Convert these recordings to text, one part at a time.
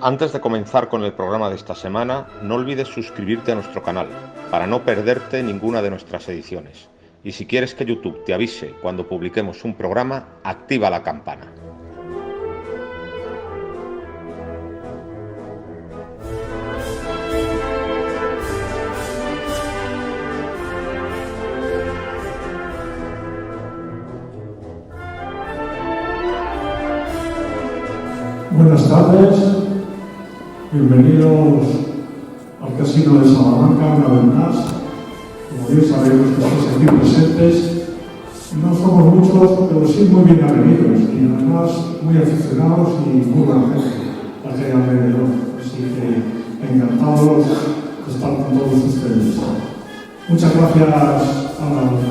Antes de comenzar con el programa de esta semana, no olvides suscribirte a nuestro canal para no perderte ninguna de nuestras ediciones. Y si quieres que YouTube te avise cuando publiquemos un programa, activa la campana. Buenas tardes, bienvenidos al Casino de Salamanca una vez más. Como bien sabemos que estáis aquí presentes, no somos muchos, pero sí muy bien avenidos y además muy aficionados y muy buena gente la que hay alrededor. Así que encantados de estar con todos ustedes. Muchas gracias al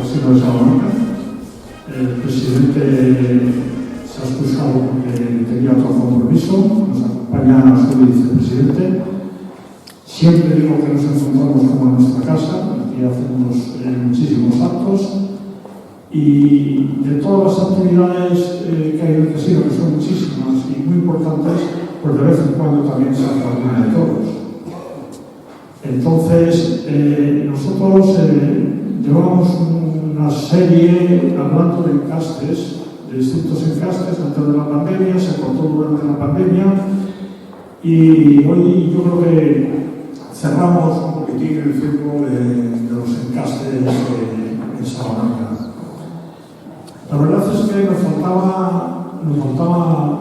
Casino de Salamanca. El presidente se ha excusado porque tenía otro compromiso. Nos acompaña su vicepresidente. Siempre digo que nos encontramos como en nuestra casa. Aquí hacemos muchísimos actos. Y de todas las actividades que hay en el casino, que son muchísimas y muy importantes, pues de vez en cuando también se hace alguna de todos. Entonces, nosotros llevamos una serie hablando de encastes, de distintos encastes antes de la pandemia, se cortó durante la pandemia y hoy yo creo que cerramos un poquitín el círculo de los encastes en Salamanca. La verdad es que nos faltaba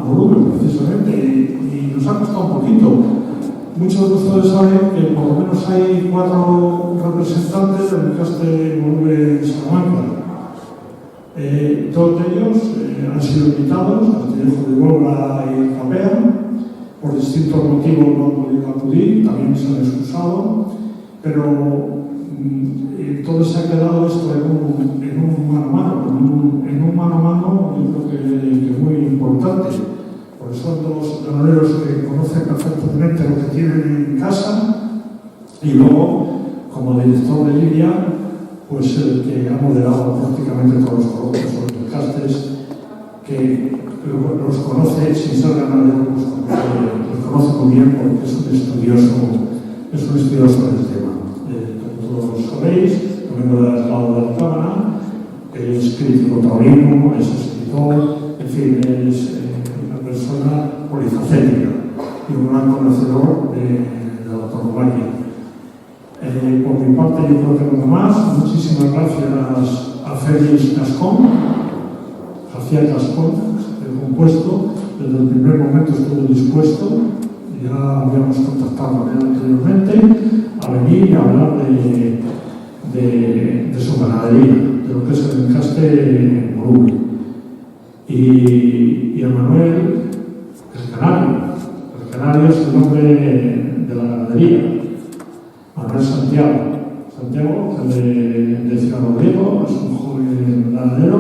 volumen precisamente y nos ha costado un poquito. Muchos de ustedes saben que por lo menos hay 4 representantes del encaste volumen Salamanca. 2 de ellos han sido invitados, Castillejo de Huelva y Capea, por distintos motivos no han podido acudir, también se han excusado, pero todo se ha quedado esto en un mano a mano, en un mano a mano yo creo que es muy importante, porque son 2 ganaderos que conocen perfectamente lo que tienen en casa y luego, como director de línea, pues el que ha moderado prácticamente todos los coloquios sobre los encastes, que los conoce sin ser ganadero, los conoce muy bien porque es un estudioso del tema. Como todos sabéis, vengo del lado de la cámara, es crítico taurino, es escritor, en fin, es una persona polifacética y un gran conocedor de la tauromaquia. Por mi parte, yo creo que nada más. Muchísimas gracias a Félix Gascón, García Gascón, el compuesto. Desde el primer momento estuvo dispuesto, ya habíamos contactado con él anteriormente, a venir y a hablar de su ganadería, de lo que es el encaste volumen. Y a Manuel, el canario es el nombre de la ganadería. Manuel Santiago, que de Ciudad Rodrigo, es un joven ganadero.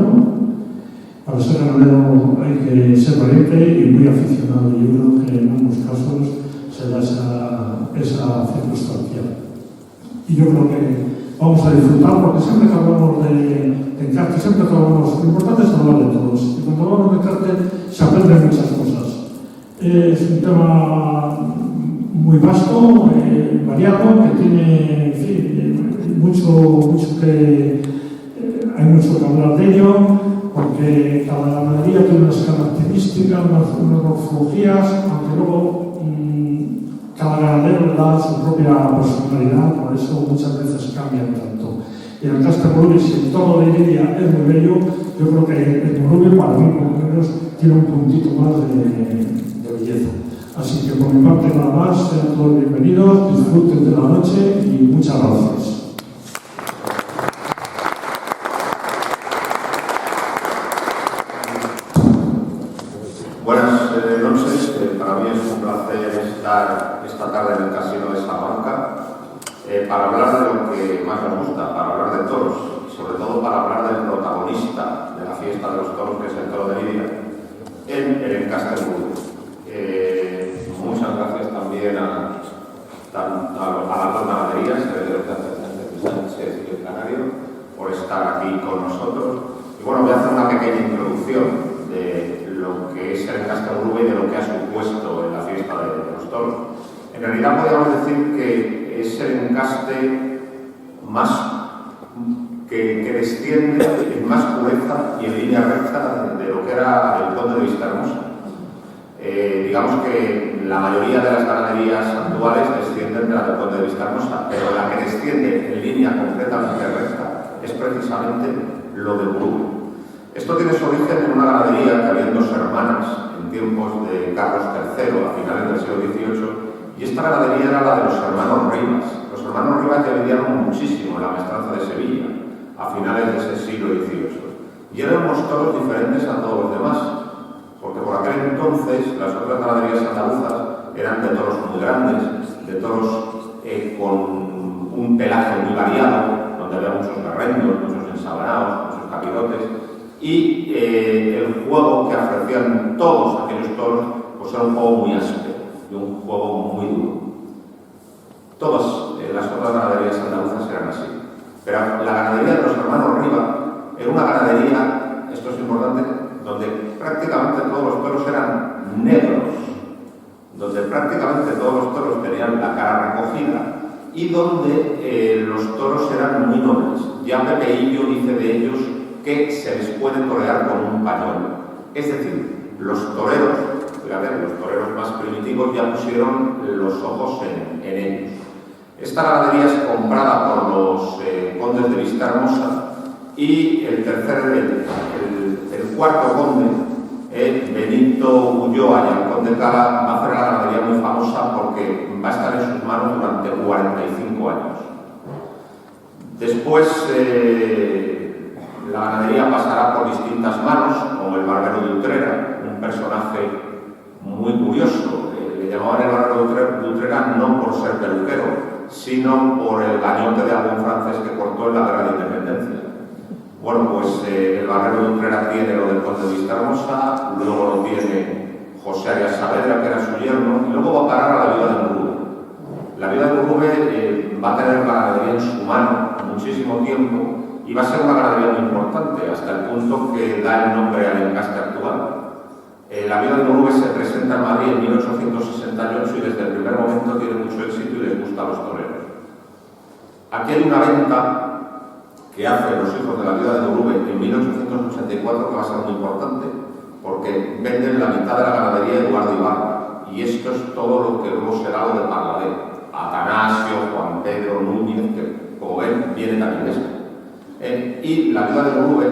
Para ser ganadero hay que ser valiente y muy aficionado, y yo creo que en ambos casos se da esa circunstancia. Y yo creo que vamos a disfrutar, porque siempre que hablamos de encarte, siempre que hablamos, lo importante es hablar de todos. Y cuando hablamos de encarte se aprenden muchas cosas. Es un tema muy vasto, variado, que tiene, en fin, hay mucho que hablar de ello, porque cada ganadería tiene unas características, unas morfologías, aunque luego cada ganadero le da su propia personalidad, por eso muchas veces cambian tanto. Y el encaste volumen, si el toro de lidia es muy bello, yo creo que el volumen para mí, por lo menos, tiene un puntito más de belleza. Así que por mi parte nada más, sean todos bienvenidos, disfruten de la noche y muchas gracias. Buenas noches, para mí es un placer estar esta tarde en el Casino de Salamanca para hablar de lo que más me gusta, para hablar de toros y sobre todo para hablar del protagonista de la fiesta de los toros, que es el toro de lidia, en el encaste volumen. Muchas gracias también a las 2 ganaderías, de Sánchez y el Canario, por estar aquí con nosotros. Y bueno, voy a hacer una pequeña introducción de lo que es el encaste volumen y de lo que ha supuesto en la fiesta de los toros. En realidad podríamos decir que es el encaste más que desciende en más pureza y en línea recta de lo que era el Conde de Vistahermosa. Digamos que la mayoría de las ganaderías actuales descienden de la del Conde de Vistahermosa, pero la que desciende en línea completamente recta es precisamente lo de Burube. Esto tiene su origen en una ganadería que había dos hermanas en tiempos de Carlos III, a finales del siglo XVIII, y esta ganadería era la de los hermanos Rivas. Los hermanos Rivas ya vivían muchísimo en la maestranza de Sevilla, a finales de ese siglo XVIII. Y eran unos toros diferentes a todos los demás, porque por aquel entonces las otras ganaderías andaluzas eran de toros muy grandes, de toros con un pelaje muy variado, donde había muchos berreños, muchos ensabanados, muchos capirotes, y el juego que ofrecían todos aquellos toros pues era un juego muy áspero y un juego muy duro. Todas las otras ganaderías andaluzas eran así. Pero la ganadería de los hermanos Riva era una ganadería, esto es importante, donde prácticamente todos los toros eran negros, donde prácticamente todos los toros tenían la cara recogida y donde los toros eran muy nobles. Ya Pepe Illo dice de ellos que se les puede torear con un pañuelo. Es decir, los toreros, fíjate, los toreros más primitivos ya pusieron los ojos en ellos. Esta ganadería es comprada por los condes de Vistahermosa y el cuarto conde, Benito Ulloa y el conde Cala, va a hacer la ganadería muy famosa porque va a estar en sus manos durante 45 años. Después la ganadería pasará por distintas manos, como el barbero de Utrera, un personaje muy curioso. Le llamaban el barbero de Utrera no por ser peluquero, sino por el gañote de algún francés que cortó en la guerra de independencia. Bueno, pues el barbero de Utrera tiene lo del conde de Vistahermosa, luego lo tiene José Arias Saavedra, que era su yerno, y luego va a parar a la viuda de Burube. La viuda de Burube va a tener la ganadería en su mano muchísimo tiempo y va a ser una ganadería muy importante, hasta el punto que da el nombre al encaste actual. La viuda de Burube se presenta en Madrid en 1868 y desde el primer momento tiene mucho éxito y les gusta a los toreros. Aquí hay una venta que hacen los hijos de la viuda de Burube en 1884 que va a ser muy importante, porque venden la mitad de la ganadería de Eduardo Ibarra, y esto es todo lo que luego será lo de Parladé. Atanasio, Juan Pedro, Núñez, que como ven, viene también de esto. Y la viuda de Burube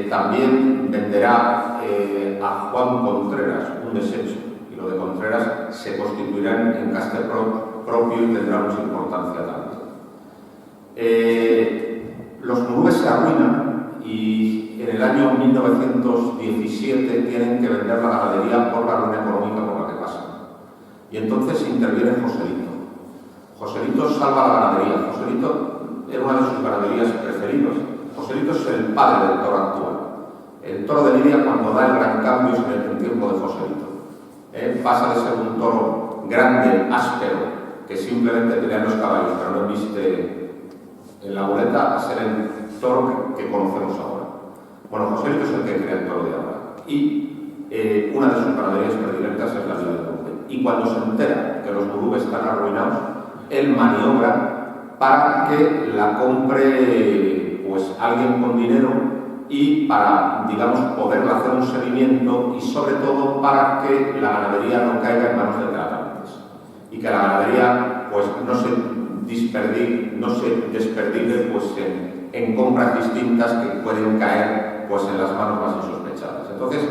también venderá a Juan Contreras un desecho, y lo de Contreras se constituirá en encaste propio y tendrá mucha importancia también. Los Burubes se arruinan y en el año 1917 tienen que vender la ganadería por la ruina económica por la que pasan. Y entonces interviene Joselito. Joselito salva la ganadería. Joselito era una de sus ganaderías preferidas. Joselito es el padre del toro actual. El toro de Lidia, cuando da el gran cambio, es en el tiempo de Joselito. Pasa de ser un toro grande, áspero, que simplemente pelean los caballos, pero no viste en la boleta, a ser el toro que conocemos ahora. Bueno, Joselito es el que crea el toro de ahora. Y una de sus ganaderías predilectas es la viuda de Burube. Y cuando se entera que los Burubes están arruinados, él maniobra para que la compre pues alguien con dinero y para, digamos, poderle hacer un seguimiento y sobre todo para que la ganadería no caiga en manos de tratantes y que la ganadería pues no se desperdigue pues, en compras distintas que pueden caer pues, en las manos más insospechadas. Entonces,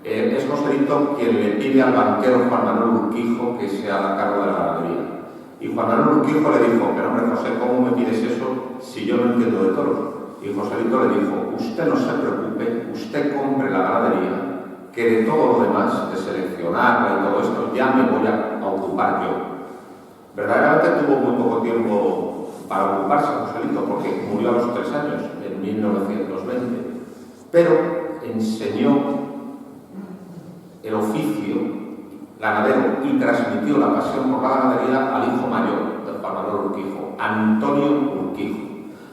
es Joselito quien le pide al banquero Juan Manuel Urquijo que se haga cargo de la ganadería. Y Juan Manuel Urquijo le dijo, pero hombre José, ¿cómo me pides eso si yo no entiendo de toros? Y Joselito le dijo, usted no se preocupe, usted compre la ganadería, que de todo lo demás, de seleccionarla y todo esto, ya me voy a ocupar yo. Verdaderamente tuvo muy poco tiempo para ocuparse Joselito, porque murió a los 3 años, en 1920, pero enseñó el oficio ganadero y transmitió la pasión por la ganadería al hijo mayor del Juan Manuel Urquijo, Antonio Urquijo.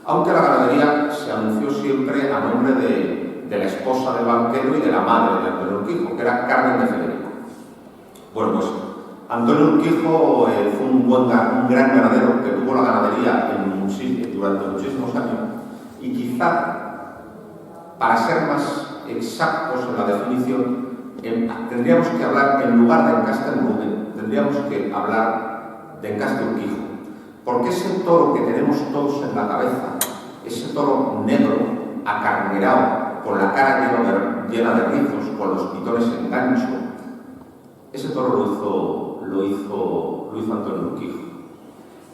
Aunque la ganadería se anunció siempre a nombre de la esposa del banquero y de la madre de Antonio Urquijo, que era Carmen de Federico. Bueno, pues Antonio Urquijo fue un gran ganadero que tuvo la ganadería durante muchísimos años y quizá, para ser más exactos en la definición, tendríamos que hablar, en lugar de encaste Rubén, tendríamos que hablar de encaste Urquijo, porque ese toro que tenemos todos en la cabeza, ese toro negro, acarnerado, con la cara llena de rizos, con los pitones en gancho, ese toro lo hizo Antonio Urquijo.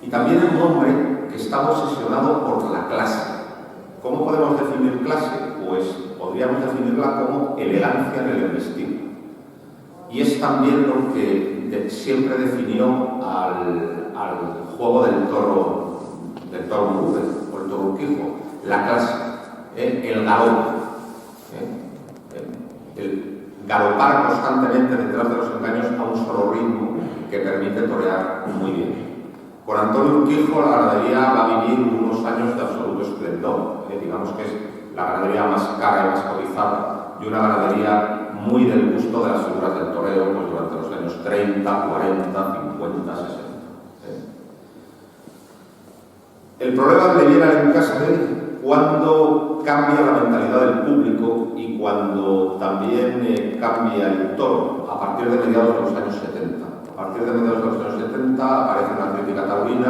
Y también es un hombre que está obsesionado por la clase. ¿Cómo podemos definir clase? Pues podríamos definirla como elegancia en el embestido. Y es también lo que siempre definió al juego del toro Rubén, o el toro Urquijo, la clase, el galope, el galopar constantemente detrás de los engaños a un solo ritmo que permite torear muy bien. Con Antonio Urquijo la ganadería va a vivir unos años de absoluto esplendor. Digamos que es la ganadería más cara y más cotizada y una ganadería muy del gusto de las figuras del toreo pues durante los años 30, 40, 50, 60. El problema le viene al encaste cuando cambia la mentalidad del público y cuando también cambia el toro a partir de mediados de los años 70. A partir de mediados de los años 70 aparece una crítica taurina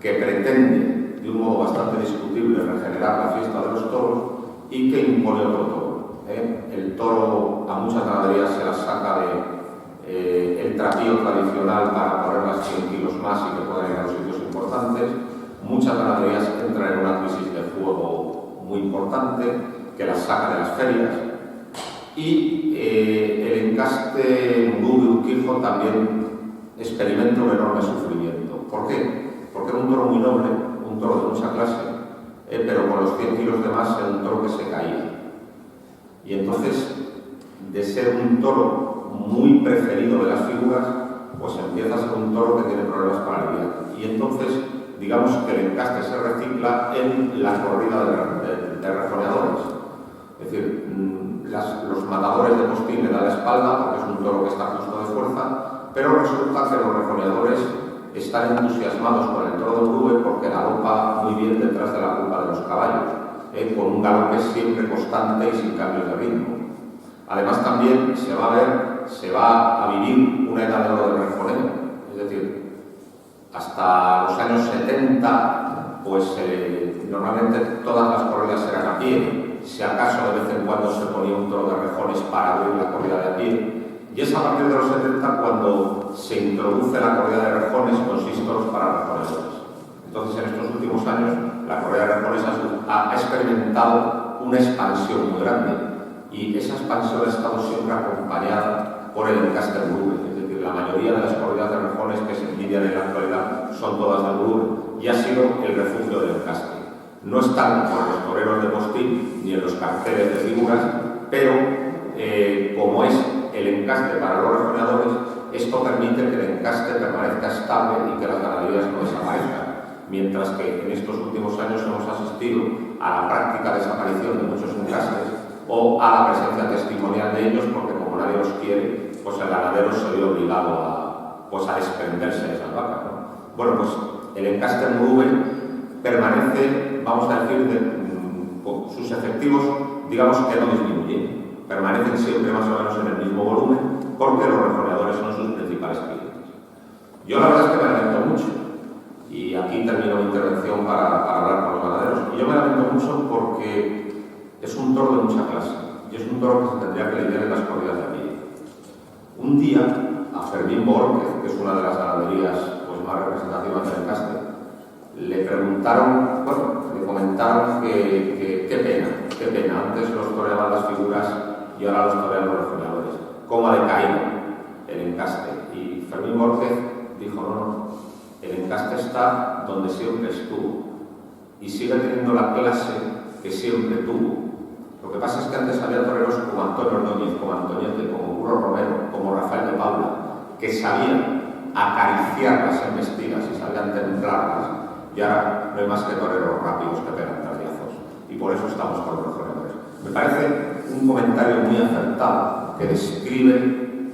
que pretende, de un modo bastante discutible, regenerar la fiesta de los toros y que impone otro toro. El toro a muchas ganaderías se las saca de el trapío tradicional para ponerlas 100 kilos más y que puedan ir a los sitios importantes. Muchas ganaderías entran en una crisis de fuego muy importante que las saca de las ferias. Y el encaste Urquijo también experimenta un enorme sufrimiento. ¿Por qué? Porque era un toro muy noble, un toro de mucha clase, pero con los 100 kilos de más era un toro que se caía. Y entonces, de ser un toro muy preferido de las figuras, pues empieza a ser un toro que tiene problemas para lidiar. Y entonces, digamos que el encaste se recicla en la corrida de rejoneadores. Es decir, los matadores de postín le dan la espalda porque es un toro que está justo de fuerza, pero resulta que los rejoneadores están entusiasmados con el toro de Urube porque galopa muy bien detrás de la culpa de los caballos, con un galope siempre constante y sin cambios de ritmo. Además también se va a vivir una edad de oro del rejoneo, es decir, hasta los años 70, pues normalmente todas las corridas eran a pie, si acaso de vez en cuando se ponía un toro de rejones para abrir la corrida de a pie. Y es a partir de los 70 cuando se introduce la corrida de rejones con sístolos para rejoneadores. Entonces, en estos últimos años, la corrida de rejones ha experimentado una expansión muy grande. Y esa expansión ha estado siempre acompañada por el encaste Urube. Es decir, la mayoría de las corridas de rejones que se envidian en la actualidad son todas de Urube y ha sido el refugio del encaste. No están con los toreros de postín ni en los carteles de figuras, pero como es el encaste para los rejoneadores, esto permite que el encaste permanezca estable y que las ganaderías no desaparezcan. Mientras que en estos últimos años hemos asistido a la práctica desaparición de muchos encastes o a la presencia testimonial de ellos, porque como nadie los quiere, pues el ganadero se ve obligado a desprenderse de esas vacas, ¿no? Bueno, pues el encaste Urube permanece, vamos a decir, sus efectivos, digamos que no disminuyen, permanecen siempre más o menos en el mismo volumen, porque los rejoneadores son sus principales clientes. Yo la verdad es que me lamento mucho, y aquí termino mi intervención para hablar con los ganaderos, y yo me lamento mucho porque es un toro de mucha clase, y es un toro que se tendría que lidiar en las corridas de a pie. Un día, a Fermín Borges, que es una de las ganaderías pues, más representativas del encaste, le preguntaron, le comentaron que qué pena, antes los toreaban las figuras y ahora los torean los rejoneadores. ¿Cómo ha decaído el encaste? Y Fermín Borges dijo, no, el encaste está donde siempre estuvo y sigue teniendo la clase que siempre tuvo. Lo que pasa es que antes había toreros como Antonio Ordóñez, como Antoñete, como Curro Romero, como Rafael de Paula, que sabían acariciar las embestidas y sabían templarlas. Y ahora no hay más que toreros rápidos que pegan traviazos. Y por eso estamos con los rejoneadores. Me parece un comentario muy acertado que describe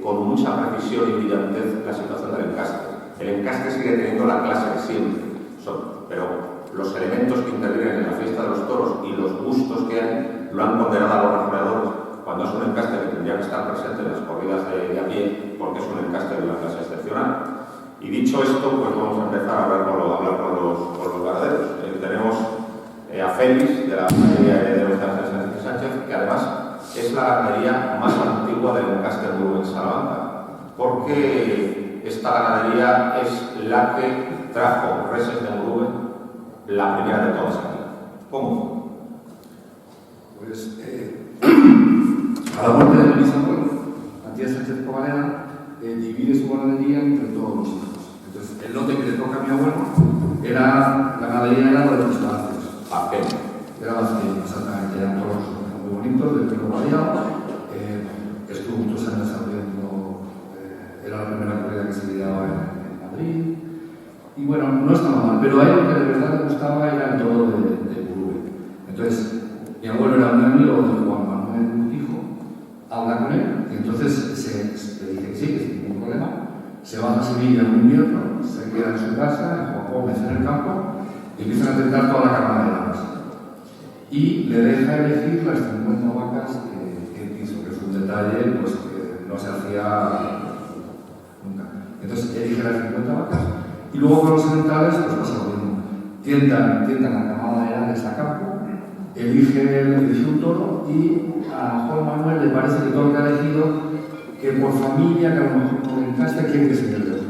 con mucha precisión y brillantez la situación del encaste. El encaste sigue teniendo la clase de siempre, pero los elementos que intervienen en la fiesta de los toros y los gustos que hay lo han condenado a los rajuneadores cuando es un encaste que tendría que estar presente en las corridas de a pie, porque es un encaste de una clase excepcional. Y dicho esto, pues vamos a empezar a hablar con los ganaderos. Tenemos a Félix, de la ganadería de Sánchez Sánchez, que además es la ganadería más antigua del encaste de Muro en Salamanca, porque esta ganadería es la que trajo reses de Muro, la primera de todas aquí. ¿Cómo? Pues a la muerte de mi bisabuelo, Matías Sánchez Cobaleda, divide su ganadería entre todos los hijos. Entonces, el lote que le toca a mi abuelo la ganadería era de los palacios. Era bastante, exactamente, eran toros muy bonitos, de pelo variado. Estuvo muchos años abriendo, era la primera corrida que se lidiaba en Madrid. Y bueno, no estaba mal, pero a él lo que de verdad le gustaba era el toro de Burube. Entonces, mi abuelo era un amigo de Juan Manuel Urquijo, habla con él, y entonces le dije que sí, que sin ningún problema. Se va a Sevilla en un invierno, se queda en su casa, en Juan Gómez, en el campo, y empiezan a tentar toda la cámara de la casa. Y le deja elegir las 50 vacas que quiso, que es un detalle pues, que no se hacía nunca. Entonces elige las 50 vacas, y luego con los sementales pues pasa lo mismo. Tientan la camada de edades a campo, elige un toro, y a Juan Manuel le parece que el toro que ha elegido, que por familia, que a lo mejor por encaste, quiere que se quede otro.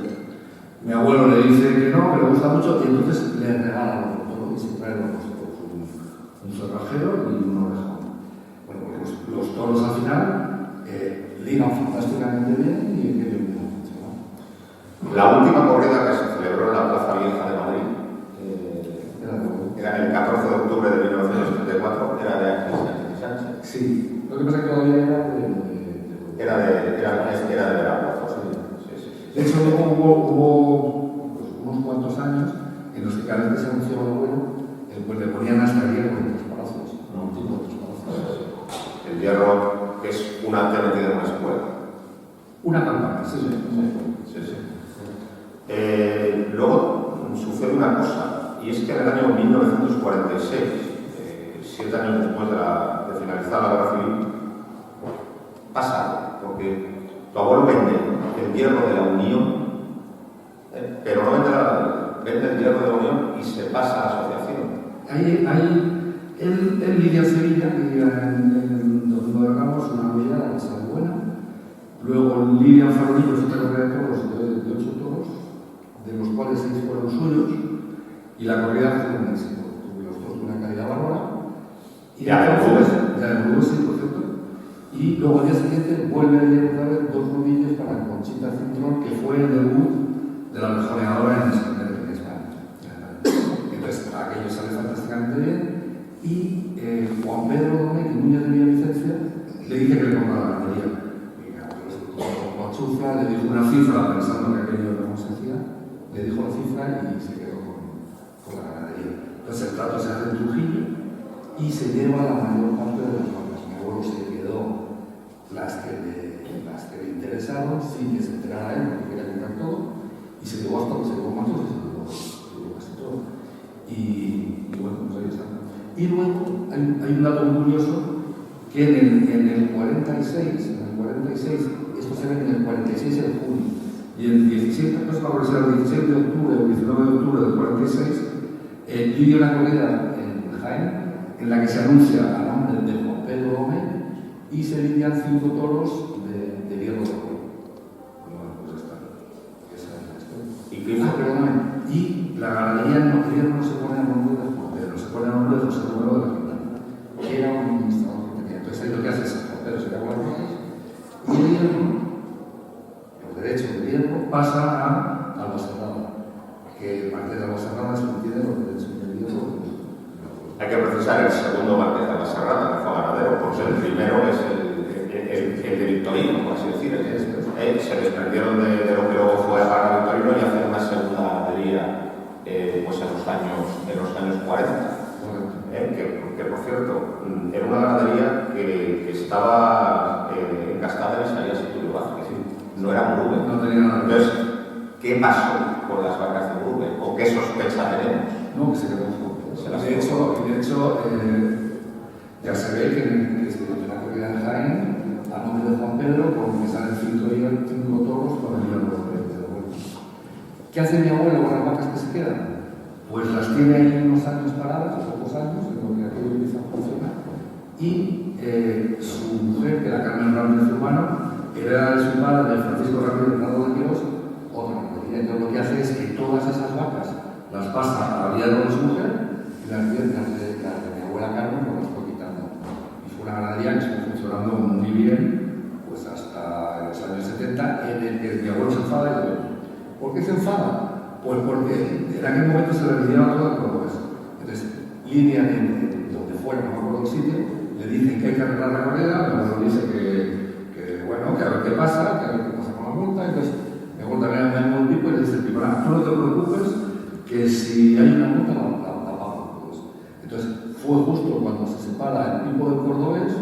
Mi abuelo le dice que no, que le gusta mucho, y entonces le regala los toros y se trae un cerrajero y un orejón. Bueno, porque los toros al final ligan fantásticamente bien y en medio bien. La última corrida que se celebró en la Plaza Vieja de Madrid era el 14 de octubre de 1974, era de Sánchez Sánchez. Sí, lo que pasa es que todavía era de la plaza. Sí. De hecho, luego hubo pues, unos cuantos años en los que cada vez que se anunciaba el abuelo, pues le ponían hasta el hierro en los palazos, no tipo de otros palazos. El hierro que es una antena de una escuela. Una campana, sí. Luego sucede una cosa, y es que en el año 1946, 7 años después de finalizar la guerra civil, pasa, porque tu abuelo vende el hierro de la Unión, pero no vende el hierro de la Unión y se pasa a la asociación. Él lidia en Sevilla, donde gobernamos una novillada que sale buena. Luego lidia en Farolillos otra corrida de toros de 8 toros, de los cuales 6 fueron suyos, y la corrida fue un éxito. Los toros una calidad bárbara. Y ya de Burgos, sí, por cierto. Y luego al día siguiente vuelve a lidiar otra vez 2 novillos para Conchita Cintrón, que fue el debut de la rejoneadora en España. Entonces, aquello sale fantásticamente bien. Y Juan Pedro Domecq, Núñez de Villavicencia, le dice que le compra la ganadería. Con chufla, le dijo una cifra pensando que aquello no se hacía, le dijo la cifra y se quedó con la ganadería. Entonces el trato se hace en Trujillo y se lleva la mayor parte de las vacas. Mi abuelo se quedó las que le interesaron sin que se enterara él, porque quería comprar todo, y se llevó hasta se llevó machos y se llevó casi todo. Y bueno, pues ahí está. Y luego hay un dato muy curioso, que en el 46, esto se ve en el 46 de junio, y el 17, no sé cómo será, el 16 de octubre o el 19 de octubre del 46, yo di una corrida en Jaén, en la que se anuncia a nombre de Juan Pedro Domecq y se lidian 5 toros de hierro de oro. Bueno, pues está. Esa es la historia. Perdóname. Y la ganadería el hierro no se pone a nombre de Juan Pedro, se pone a nombre de José Romero de la Quintana, que era un administrador que tenía. Entonces ahí lo que hace es Juan Pedro se da con las cosas y el hierro, los derechos del hierro, pasa a Albacerrada, que el marqués de Albacerrada es quien tiene los derechos del hierro. Hay que precisar el segundo marqués de Albacerrada, que fue ganadero, porque el primero es el de Victorino, por así decir. Se desprendieron de lo que luego fue a Victorino y hacen una segunda ganadería pues en los años 40. Que por cierto, era una ganadería que estaba encastada en Isaías y Tulio Vázquez. Sí. no era Murube. No tenía nada que ver. Entonces, ¿qué pasó con las vacas de Murube? ¿O qué sospecha tenemos? No, que se quedó un poco. De hecho, ya se ve que en la corrida de Jaén, a nombre de Juan Pedro, porque sale el 5 toros con el día de los vueltos. ¿Qué hace mi abuelo con las vacas que se quedan? Pues las tiene ahí unos años paradas, pocos años, en lo que aquello empieza a funcionar. Y su mujer, que era Carmen Ramírez Urbano, era de su padre, de Francisco Ramírez Hernando de Dios, otra mujer. Entonces lo que hace es que todas esas vacas las pasa a Villar de su mujer y las de mi abuela Carmen pues las fue quitando. Y fue una ganadería que estuvo funcionando muy bien pues hasta los años 70, en el que mi abuelo se enfada y le dice, ¿por qué se enfada? Pues porque en aquel momento se le lidiaba todo el cordobés. Entonces, lidian en donde fuera, no me acuerdo el sitio, le dicen que hay que arreglar la corrida, mi abuelo dice que bueno, que a ver qué pasa, que a ver qué pasa con la multa. Entonces, mi abuelo también me un tipo y le dice, Pipará, tú no te preocupes, que si hay una multa la pagamos. Entonces, fue justo cuando se separa el pipo del cordobés,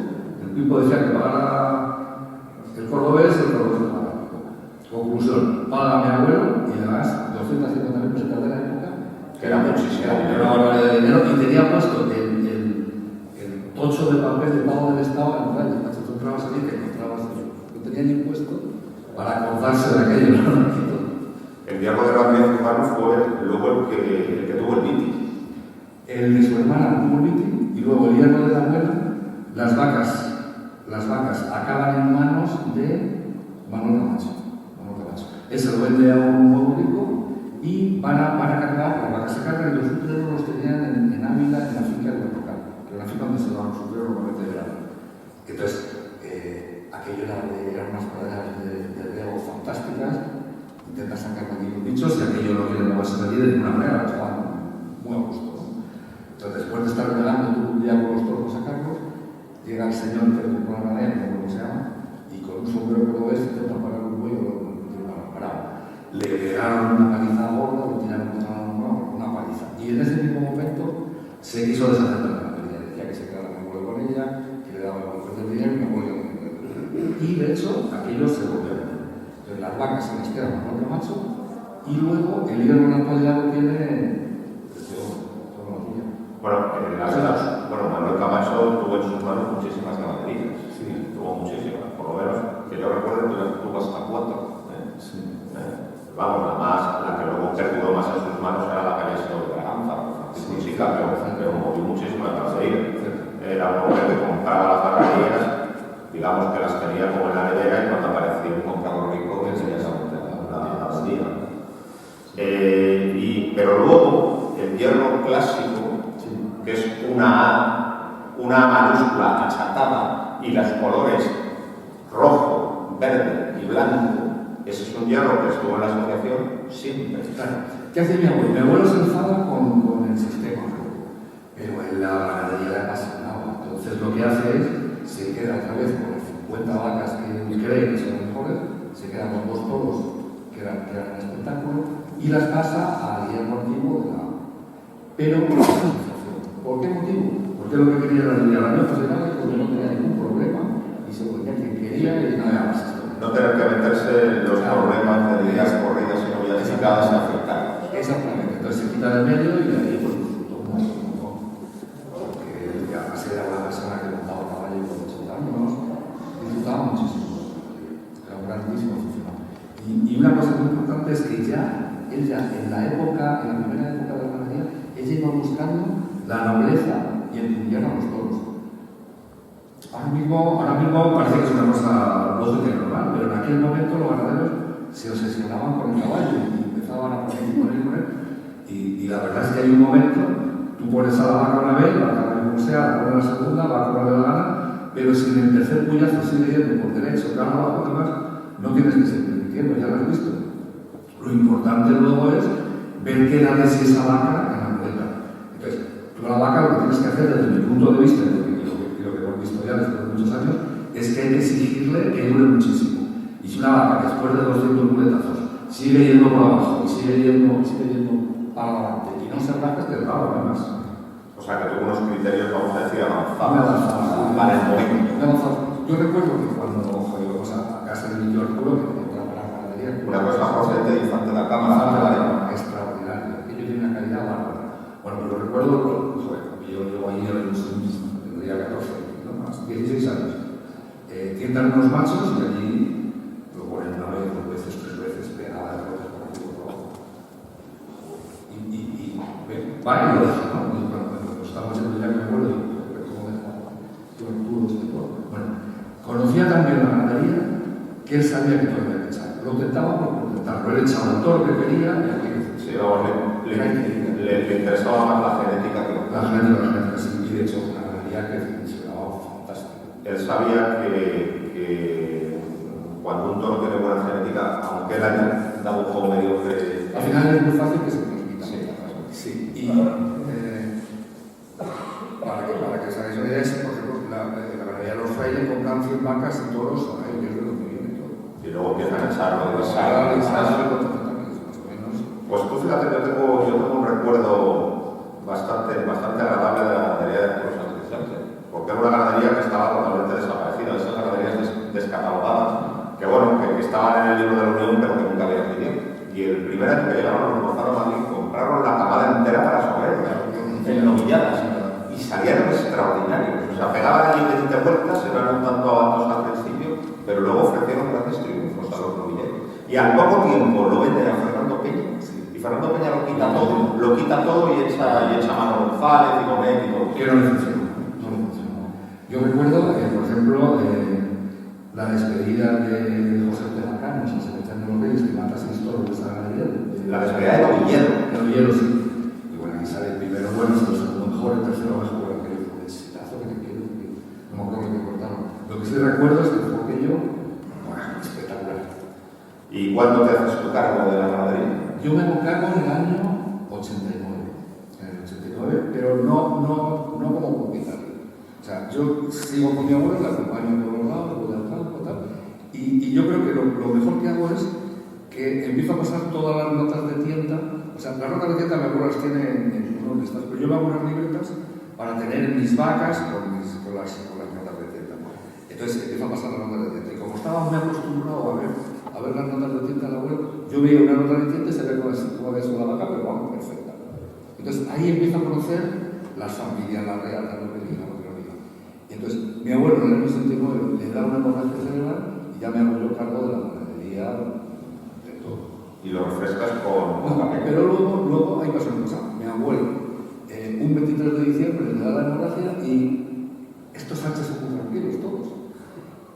el pipo decía que pagara el cordobés paga. Conclusión, paga a mi abuelo y además 250.000 pesetas de la época, Que era muchísimo. era una barbaridad de dinero, y tenía puesto el tocho de papel de pago del Estado en el despacho. Tú entrabas allí que encontrabas, no tenía ni puesto para acordarse de aquello. El Diego de Ramírez Urbano fue luego el que tuvo el Viti. El de su hermana tuvo el Viti, y luego el hierro de la abuela, las vacas acaban en manos de Manuel Camacho. Ese lo vende a un nuevo rico y van a cargar, las vacas se cargan y los úteros los tenían en Ávila, en la finca del local, que era una finca donde se daban los úteros normalmente de verano. Entonces, aquello eran unas praderas de riego fantásticas, intentan sacar aquí los bichos y aquello no quiere moverse de allí de ninguna manera, estaban muy a gusto, ¿no? Entonces, después de estar regalando todo un día con los toros a sacarlos, llega el señor que compra la madera, como se llama, y con un sombrero cordobés intenta parar un buey o le pegaron una paliza gorda, le tiraron contra una paliza. Y en ese mismo momento se quiso deshacer de la ganadería. Decía que se quedara mi abuelo con ella, que le daba el golpe del dinero y mi abuelo con ella. Y de hecho, aquello se volvió a meter. Entonces las vacas se les quedan con otro macho y luego el hierro en la actualidad lo tiene Bueno, Manuel Camacho tuvo en sus manos muchísimas ganaderías. Sí, tuvo muchísimas, por lo menos que yo recuerdo tuvo hasta 4. Sí. Vamos, la que luego perduró más en sus manos era la que había sido de Braganza, Francisco Sica, pero movió muchísimas ganaderías. Era un hombre que compraba las ganaderías, digamos que las tenía como en la nevera, y cuando aparecía un comprador rico que tenía esa la vendía. Pero luego, el hierro clásico, que es una mayúscula achatada y los colores rojo, verde y blanco, ese es un hierro que estuvo en la asociación siempre. Claro. ¿Qué hace mi abuelo? Mi abuelo se enfada con el sistema, pero en la ganadería le pasa nada. Entonces lo que hace es, se queda otra vez con las 50 vacas que él cree que son mejores, se queda con 2 toros que eran un espectáculo, y las pasa al hierro antiguo de la... Pero por la asociación. ¿Por qué motivo? Porque lo que quería era el día de la porque no tenía ningún problema y se ponía quien quería y nada más. No tener que meterse en los problemas de días corridas y no viatificadas y afectar. Exactamente, entonces se quita del medio y de ahí pues disfrutó mucho. Porque además era una persona que montaba caballo con 80 años, disfrutaba muchísimo. Era un grandísimo aficionado. Y una cosa muy importante es que él ya en la primera época de la ganadería, él iba buscando la nobleza y entendían a los toros. Ahora mismo parece que es una cosa lógica y normal, pero en aquel momento los ganaderos se obsesionaban con el caballo y empezaban a poner. Y la verdad es que hay un momento, tú pones a la vaca una vez, la vaca como sea, la pones la segunda, va como le da la gana, pero si en el tercer puyazo sigue yendo por derecho, cara abajo, además, no tienes que seguir repitiendo, ya lo has visto. Lo importante luego es ver qué da de si esa vaca en la muleta. Entonces, tú a la vaca lo que tienes que hacer desde mi punto de vista, lo que hemos visto ya desde hace muchos años, es que hay que exigirle que dure muchísimo. Y si una vaca después de 200 muletazos sigue yendo por abajo y sigue yendo para adelante y no se raja, te da más. O sea que tuvo unos criterios, vamos a decir, avanzados para el momento. Yo recuerdo que cuando íbamos a casa de mi tío Arturo, que tenía otra ganadería. Una cosa procedente de Infante de la Cámara. Extraordinaria. Aquello tiene una calidad bárbara. Bueno, pues lo recuerdo, yo llevo ahí en los tendría 14, no más, 16 años. Tientan unos machos y allí lo ponen una vez, 2 veces, 3 veces, pegada de roces por aquí por abajo. Y van y lo dejan, ¿no? Y cuando estamos yendo ya me acuerdo, cómo dejaba torturos y todo. Bueno, conocía también la ganadería que él sabía que todo había que echar. Lo intentaba por intentarlo. Él echaba todo lo que quería y aquí. Sí, vamos, le interesaba más la genética que la genética, sí. Y de hecho, una ganadería que se grababa fantástico. Él sabía que cuando un toro tiene buena genética, aunque él haya dado un juego medio que... Al final es muy fácil que se transmita. Sí. Y para que os hagáis una idea, por ejemplo, la ganadería de los frailes compran 100 vacas y toros a ellos de lo que viene todo. Y luego empiezan a echarlo de Pues tú fíjate que yo tengo un recuerdo bastante agradable de la ganadería de Toros Santiago, porque era una ganadería que estaba totalmente desaparecida, esas ganaderías descatalogadas, que bueno, que estaban en el libro de la Unión, pero que nunca había vivido. Y el primer año que llegaron los mozaron aquí, compraron la camada entera para sobrevivir, en novilladas, y salieron extraordinarios. O sea, pegaban allí 20 vueltas, eran un tanto altos al principio, pero luego ofrecieron grandes triunfos a los novilleros. Y al poco tiempo lo venden a Fernando Peña, y Fernando Peña lo quita todo y echa mano González y Gómez y todo. Que no le funcionó. Yo recuerdo, por ejemplo, la despedida de José de la Cana, San Sebastián de los Reyes, que mata 6 toros de esa ganadería. La despedida de novillero. De novillero, sí. Y bueno, aquí sale el primero bueno, el segundo mejor, el tercero mejor, aquel fue el exitazo que te quiero, no me acuerdo que cortaron. Lo que sí recuerdo es que fue aquello, bueno, espectacular. ¿Y cuándo te haces tu cargo de la ganadería? Yo me hago cargo en el año 89, pero no como propietario. O sea, yo sigo con mi abuelo, le acompaño por los lados, voy al campo, tal. Y yo creo que lo mejor que hago es que empiezo a pasar todas las notas de tienda. O sea, las notas de tienda me acuerdo las tiene en uno de estas, pero yo me hago unas libretas para tener mis vacas con las notas de tienda. Entonces empiezo a pasar las notas de tienda. Y como estaba muy acostumbrado a ver las notas de tienda del abuelo, yo veía una nota de tienda y se ve cómo es la vaca, pero vamos, perfecta. Entonces ahí empiezo a conocer las familias, la real, la lotería, la lotería. Y entonces mi abuelo en el año 69 le da una hemorragia cerebral y ya me hago yo cargo de la ganadería de todo. Y lo refrescas con... Pero luego hay pasado una cosa. Mi abuelo, un 23 de diciembre le da la hemorragia y estos Sánchez son muy tranquilos todos.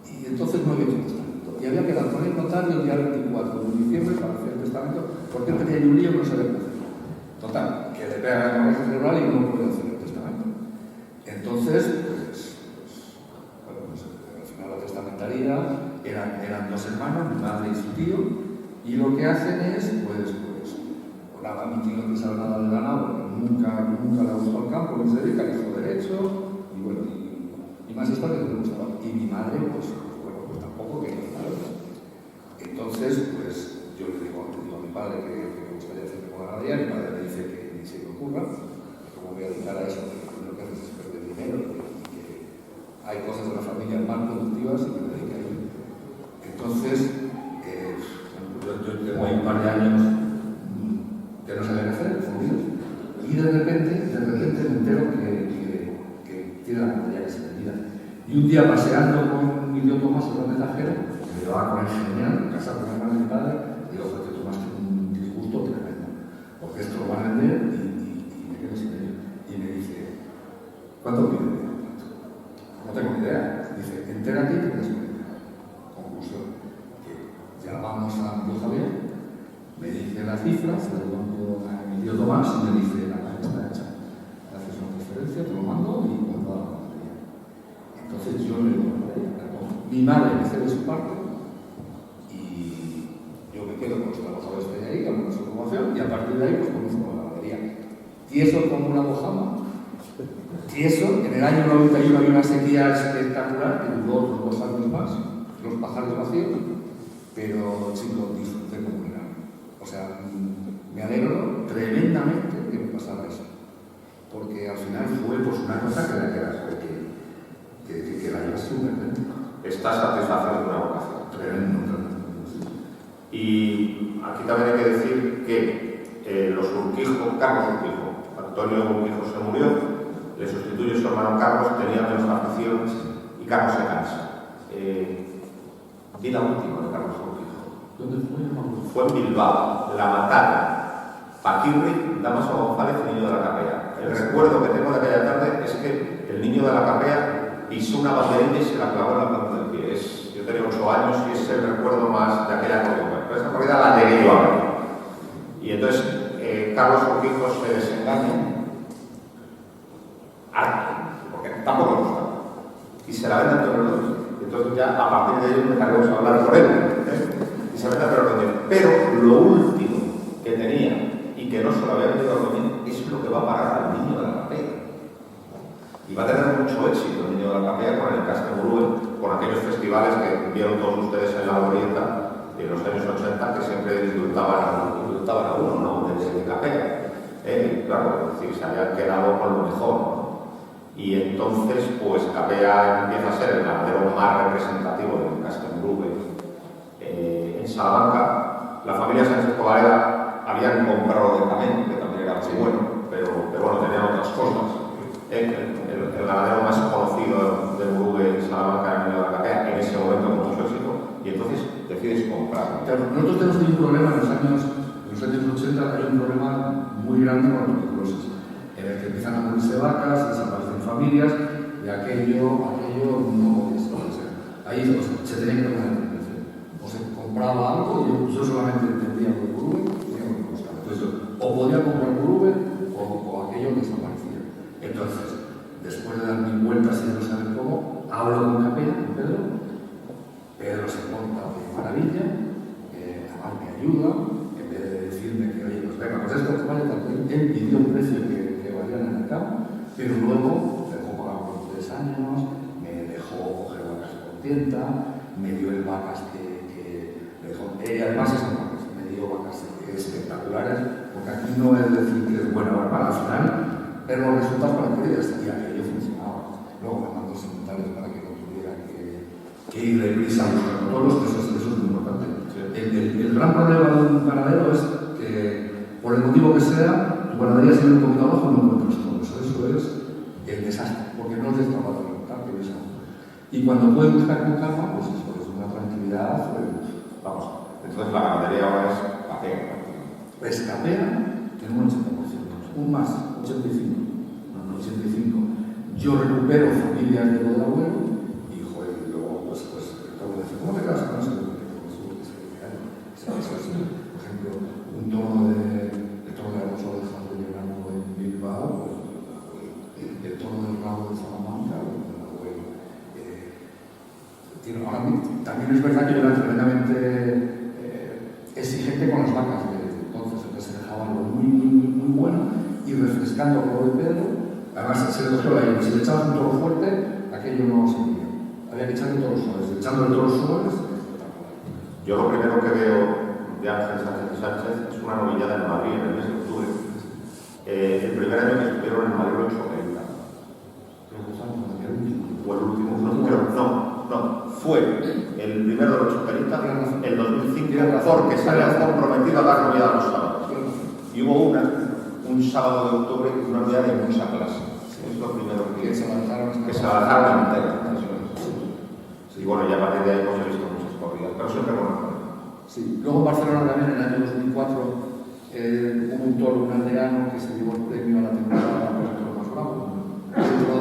Y entonces no había hecho testamento. Y había quedado con el notario el día 24 de diciembre para hacer el testamento porque él tenía un lío que no sabía qué hacer. Total, que le pega la hemorragia cerebral y no puede hacer el testamento. Entonces, al final la testamentaría eran 2 hermanos, mi madre y su tío, y lo que hacen es, pues nada, mi tío no sabe nada de ganado, nunca le gustó el campo, que se dedica, que hizo derecho, y bueno, y más historias que le gustaba. Y mi madre, pues tampoco quería nada. Entonces, pues yo le digo a mi padre que me gustaría hacerme con la ganadería, mi padre me dice que ni se me ocurra, que como voy a dedicar a eso, que lo que haces es perder dinero, y que hay cosas de la familia más productivas y que me dedique a ello. Entonces, yo tengo ahí un par de años que no sabía qué hacer, y de repente me entero que tiene la ganadería que se vendía. Y un día paseando con mi tío Tomás, el mensajero, que me llevaba con él genial, en casa con mi hermano y mi padre, digo, joder, Tomás, tiene un disgusto tremendo, porque esto lo van a vender y me quedo sin ello. Y me dice, ¿cuánto pide? No tengo ni idea. Dice, entérate y te quedas con ella. Conclusión, que llamamos a mi tío Javier, me dice las cifras, se lo mando a mi tío Tomás y me dice, la cosa está hecha. Haces una transferencia, te lo mando y cuando la ganadería. Entonces yo le digo, mi madre me cede su parte y yo me quedo con los trabajadores que hay ahí, con una ocupación, y a partir de ahí pues comienzo con la ganadería. Y eso como una mojama. Y eso, en el año 91 había una sequía espectacular que duró otros 2 años más, los pajares vacíos, pero chicos, disfruté como un enano. O sea, me alegro tremendamente que me pasara eso, porque al final fue pues una cosa que la llevas súper dentro. Esta satisfacción de una vocación. Tremendo. Y Y aquí también hay que decir que los Urquijo, Carlos Urquijo, Antonio Urquijo se murió, le sustituye su hermano Carlos, tenía menos afición y Carlos se cansa. Vida última de Carlos Urquijo. ¿Dónde fue? Fue en Bilbao, La Matata, Paquirri, Damaso González y Niño de la Capea. El recuerdo que tengo de aquella tarde es que el Niño de la Capea pisó una banderilla y se la clavó en la planta del pie. Yo tenía 8 años y es el recuerdo más de aquella corrida. Pero esa corrida la llegué yo a ver. Y entonces Carlos Urquijo se desengaña, porque tampoco me gusta, y se la vende a Antonio Ordóñez. Entonces ya a partir de ello empezaremos a hablar por él. Y se vende a Antonio Ordóñez. Pero lo último que tenía y que no se lo había vendido a Ordóñez es lo que va a parar al Niño de la Capea. Y va a tener mucho éxito el Niño de la Capea con el Castemurue, con aquellos festivales que vieron todos ustedes en la glorieta de los años 80 que siempre indultaban a uno, ¿no? De Capea. Claro, es decir, se habían quedado con lo mejor, ¿no? Y entonces, pues Capea empieza a ser el ganadero más representativo del Castemurue en Salamanca. La familia Sánchez Covareda habían comprado lógicamente, que también era muy bueno, pero bueno, tenían otras cosas. El ganadero más conocido de Murube en Salamanca era el Niño de la Capea, en ese momento con mucho éxito, y entonces decides comprarlo. Claro, nosotros tenemos un problema en los años 80, hay un problema muy grande con la tuberculosis, en el que empiezan a morirse vacas, desaparecen familias, y aquello no podía ser. Ahí se tenía que tomar la intervención. O se compraba algo, yo solamente entendía por Murube, entonces, o podía comprar Murube, o aquello desaparecía. Entonces, después de dar mil vueltas y no saber cómo, hablo con Capea, con Pedro se porta de maravilla, además me ayuda, en vez de decirme que, oye, pues venga, pues esto vale tanto. Él pidió un precio que valía en el mercado, pero luego me dejó pagar por 3 años, me dejó coger vacas por tienda, me dio el vacas que me dejó, y además esas vacas, me dio vacas espectaculares, porque aquí no es decir que es buena para al final, pero los resultados para que y aquello funcionaba. Luego me mandó sementales para que no tuviera que ir deprisa a los protocolos, que eso es muy importante. Sí. El gran problema de un ganadero es que, por el motivo que sea, tu ganadería se ve un poquito abajo y no encuentras todo. Eso es el desastre, porque no es trabajo alimentar, que es algo. Y cuando puedes buscar con calma, pues eso es una tranquilidad. Vamos, entonces la ganadería ahora es Capea. Es Capea, tiene un 80%, un más, 85%. Yo recupero familias de lo del abuelo y, joder, luego, pues todo decir, ¿cómo te quedas con eso? Por ejemplo, un tono de las ovejas de verano en Bilbao, el tono del rabo de Salamanca, el abuelo. Ahora, también es verdad que yo era tremendamente exigente con las vacas de entonces, se dejaba algo muy bueno y refrescando con lo de Pedro. Además, se le cogió la idea, si le echabas un toro fuerte, aquello no servía. Había que echarle toros suaves. Echándole toros suaves, yo lo primero que veo de Ángel Sánchez es una novillada en Madrid en el mes de octubre. El primer año que estuvieron en Madrid lo Choquerita. O el último, no. Fue el primero de los Choquerita, el 2005, porque se habían comprometido a dar novillada los sábados. Y hubo un sábado de octubre y una novillada de mucha clase. Es lo primero que se avanzaron enteras. Y bueno, ya a partir de ahí hemos visto muchas corridas, pero siempre con sí. Luego en Barcelona también, en el año 2004, hubo un toro, un aldeano, que se llevó el premio a la temporada por el toro más bravo.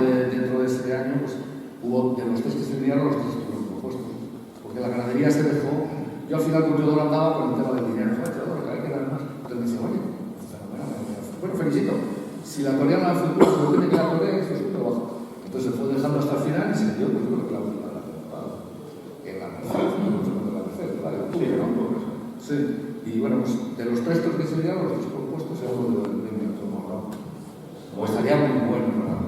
Dentro de ese año, pues, hubo de los 3 que se enviaron, los 3 toros propuestos. Porque la ganadería se dejó. Yo al final con Teodoro andaba con el tema del dinero. Teodoro, que hay que dar más. Entonces me decía, oye, bueno, felicito. Si la torean a la futuro, seguro que la torea es su trabajo. Entonces se fue dejando hasta el final y se dio, pues yo creo que la temporada. En la tercera, sí. Y bueno, pues de los 3 que se dieron, los 3 propuestos, se habló del premio a Tomás Bravo. O estaría muy bueno, ¿verdad?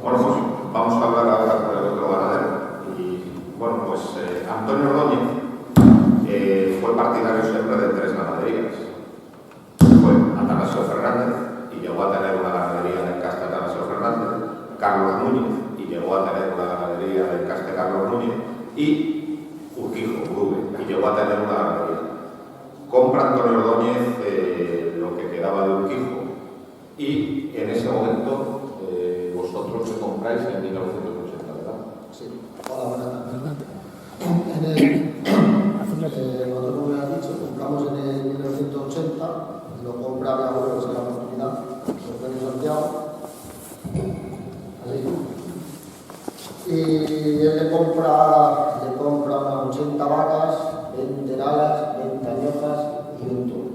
Bueno, pues vamos a hablar ahora con el otro ganadero. Y bueno, pues Antonio Ordóñez fue partidario siempre de 3 ganaderías. Fue Atanasio Fernández y llegó a tener una ganadería del Caste Atanasio Fernández, Carlos Núñez y llegó a tener una ganadería del Caste Carlos Núñez y Urquijo, Murube, y llegó a tener una ganadería. compra Antonio Ordóñez lo que quedaba de Urquijo y en ese momento vosotros le compráis en 1980, ¿verdad? Sí. Hola, buenas tardes. Nosotros, como me has dicho, compramos en el 1980, lo compra mi abuelo, que se llama Oportunidad, se fue en Santiago. Así. Y él le compra unas 80 vacas, 20 alas, 20 añojas y un toro.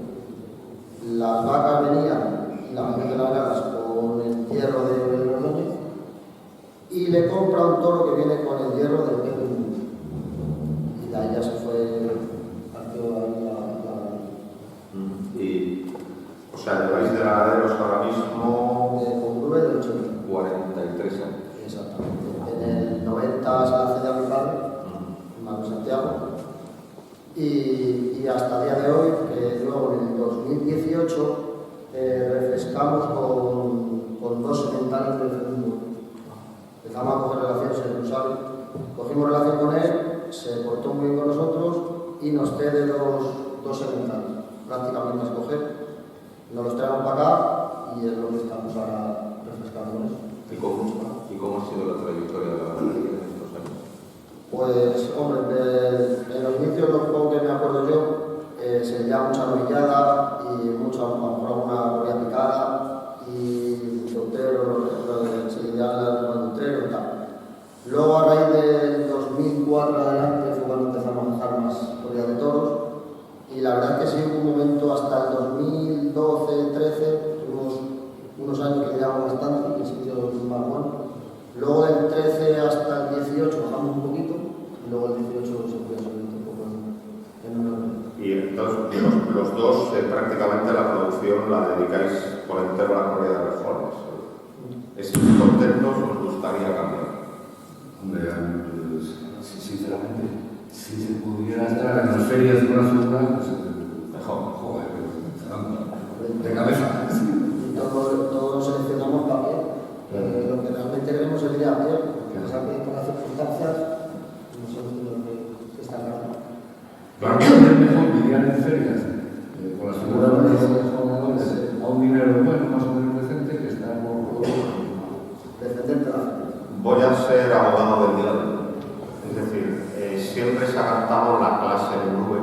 Las vacas venían, la mayoría de las alas, con el hierro de Ordóñez, y le compra un toro que viene con el hierro del Pepe Mundo. Y de ahí ya se fue, partió ahí la Y, o sea, lleváis de lagaderos ahora mismo con Grube del 80. 43 años. Exactamente. En el 90 se hace de a mi padre, Manuel Santiago, y hasta el día de hoy, que luego en el 2018 refrescamos con dos sementales del mundo. Empezamos a coger relaciones en Rosario, cogimos relación con él, se portó muy bien con nosotros y nos cede dos sementales, prácticamente a escoger. Nos los traemos para acá y es lo que estamos ahora refrescando con eso. ¿Y cómo ha sido la trayectoria de la ganadería en estos años? Pues, hombre, en los inicios, lo poco que me acuerdo yo, se llevaba mucha novillada y mucha, a lo mejor alguna correa picada y tontero, se llevaba el tontero y tal. Luego, a raíz del 2004 adelante, fue cuando empezamos a dejar más correa de toros y la verdad es que sí hubo un momento hasta el 2012-13, tuvimos unos años que llevamos bastante y el sitio más bueno. Luego del 13 hasta el 18 bajamos un poquito y luego el 18 se fue subiendo un poco en un orden. Y entonces los dos prácticamente la producción la dedicáis por entero a la corrida de reformas. ¿Estáis contentos o os gustaría cambiar? Hombre, pues, sinceramente, si se pudiera estar en las ferias de una figura, pues mejor, joder, de cabeza. Y todos seleccionamos papel. Lo que realmente queremos es ir a pie, porque a pesar de por las circunstancias, nosotros tenemos que estar ganando. Claro, es mejor lidiar en ferias con las figuras de los jugadores a un dinero bueno, más o menos decente, que estar por defenderte la feria. Voy a ser abogado del diablo. Es decir, siempre se ha cantado la clase de Grube,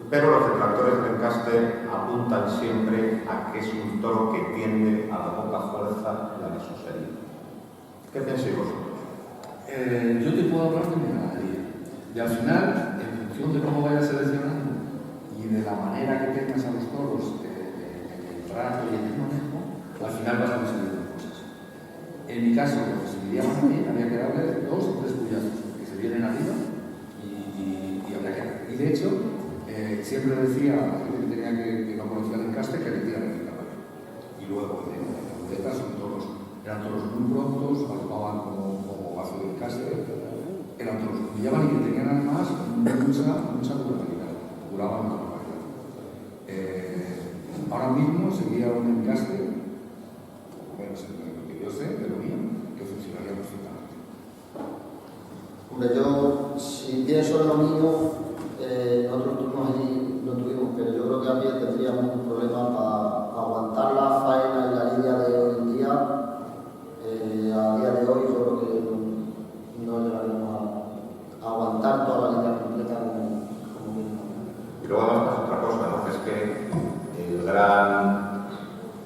pero los detractores del Encaste apuntan siempre a que es un toro que tiende a la poca fuerza y a la sosería. ¿Qué pensáis vosotros? Yo te puedo hablar de mi ganadería. Y al final, en función de cómo vayas seleccionando y de la manera que tengas a los toros en el trato y en el manejo, al final vas consiguiendo cosas. En mi caso, lo que se diría más bien, había que darle 2 o 3 puyazos que se vienen arriba y habría que. Y de hecho, siempre decía a la gente que tenía que no conocía el encaste que le tiran el caballo. Y luego, en la muleta eran toros muy prontos, actuaban como bajo del encaste, eran toros que brillaban y que tenían además mucha curabilidad, curaban la barbaridad. Ahora mismo sería un encaste, bueno, lo que yo sé de lo mío, que funcionaría perfectamente. Hombre, yo, si pienso en lo mío, nosotros tuvimos allí, no tuvimos, pero yo creo que a mí tendríamos un problema para aguantar la faena y la lidia de hoy en día. A día de hoy yo creo que no llegaríamos a aguantar toda la lidia completa como viene. Y luego además pasa otra cosa, ¿no? Que es que el gran